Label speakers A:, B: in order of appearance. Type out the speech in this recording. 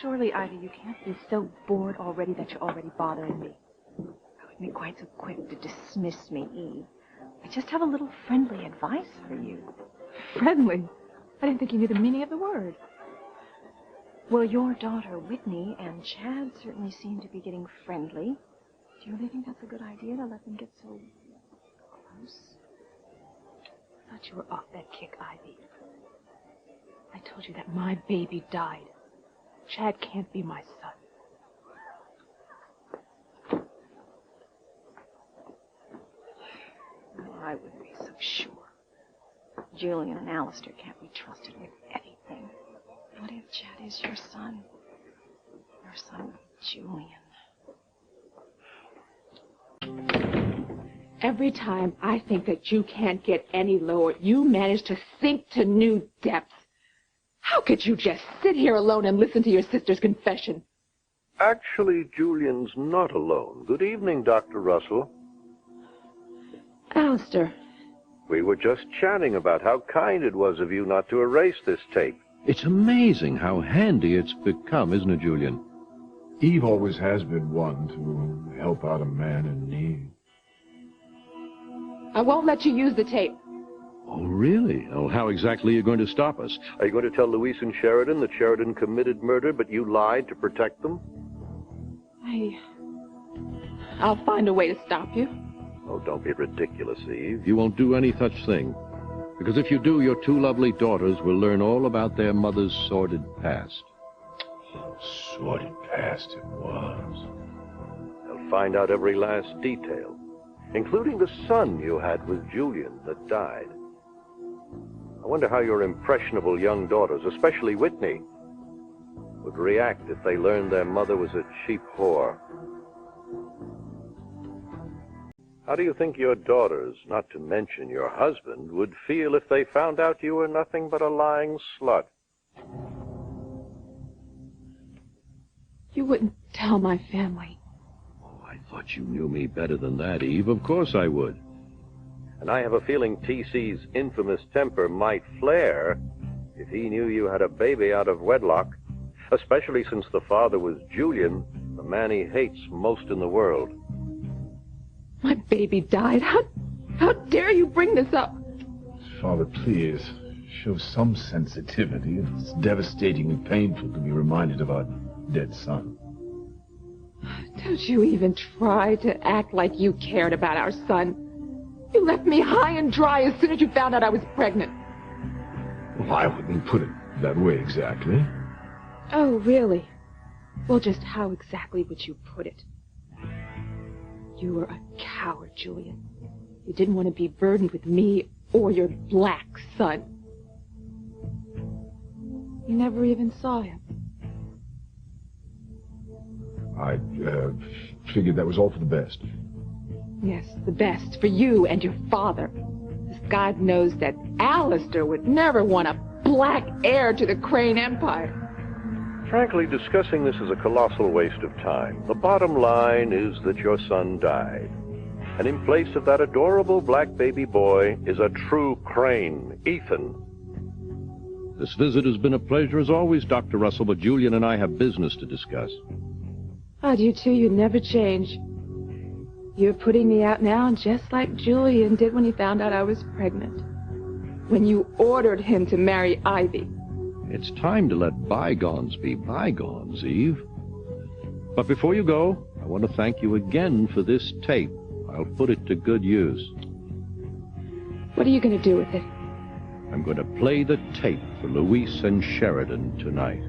A: surely, Ivy, you can't be so bored already that you're already bothering me. I wouldn't be quite so quick to dismiss me, Eve. I just have a little friendly advice for you.
B: Friendly? I didn't think you knew the meaning of the word.
A: Well, your daughter, Whitney, and Chad certainly seem to be getting friendly. Do you really think that's a good idea to let them get so close? I thought you were off that kick, Ivy. I told you that my baby died. Chad can't be my son. No, I wouldn't be so sure. Julian and Alistair can't be trusted with anything. What if Chad is your son? Your son, Julian.
B: Every time I think that you can't get any lower, you manage to sink to new depths. How could you just sit here alone and listen to your sister's confession?
C: Actually, Julian's not alone. Good evening, Dr. Russell.
B: Alistair.
C: We were just chatting about how kind it was of you not to erase this tape.
D: It's amazing how handy it's become, isn't it, Julian?
E: Eve always has been one to help out a man in need.
B: I won't let you use the tape.
D: Oh, really? Oh, how exactly are you going to stop us?
C: Are you going to tell Louise and Sheridan that Sheridan committed murder, but you lied to protect them?
B: I'll find a way to stop you.
C: Oh, don't be ridiculous, Eve.
D: You won't do any such thing. Because if you do, your two lovely daughters will learn all about their mother's sordid past.
E: Sordid past it was.
C: They'll find out every last detail, including the son you had with Julian that died. I wonder how your impressionable young daughters, especially Whitney, would react if they learned their mother was a cheap whore. How do you think your daughters, not to mention your husband, would feel if they found out you were nothing but a lying slut?
B: You wouldn't tell my family.
D: Oh, I thought you knew me better than that, Eve. Of course I would.
C: And I have a feeling T.C.'s infamous temper might flare if he knew you had a baby out of wedlock, especially since the father was Julian, the man he hates most in the world.
B: My baby died. How dare you bring this up?
E: Father, please, show some sensitivity. It's devastatingly painful to be reminded of our dead son.
B: Don't you even try to act like you cared about our son. You left me high and dry as soon as you found out I was pregnant.
E: Well, I wouldn't put it that way exactly.
B: Oh, really? Well, just how exactly would you put it? You were a coward, Julian. You didn't want to be burdened with me or your black son. You never even saw him.
E: I figured that was all for the best.
B: Yes, the best for you and your father. As God knows that Alistair would never want a black heir to the Crane Empire.
C: Frankly, discussing this is a colossal waste of time. The bottom line is that your son died. And in place of that adorable black baby boy is a true Crane, Ethan.
D: This visit has been a pleasure as always, Dr. Russell, but Julian and I have business to discuss.
B: Oh, you two, you'd never change. You're putting me out now just like Julian did when he found out I was pregnant. When you ordered him to marry Ivy.
D: It's time to let bygones be bygones, Eve. But before you go, I want to thank you again for this tape. I'll put it to good use.
B: What are you going to do with it?
D: I'm going to play the tape for Louise and Sheridan tonight.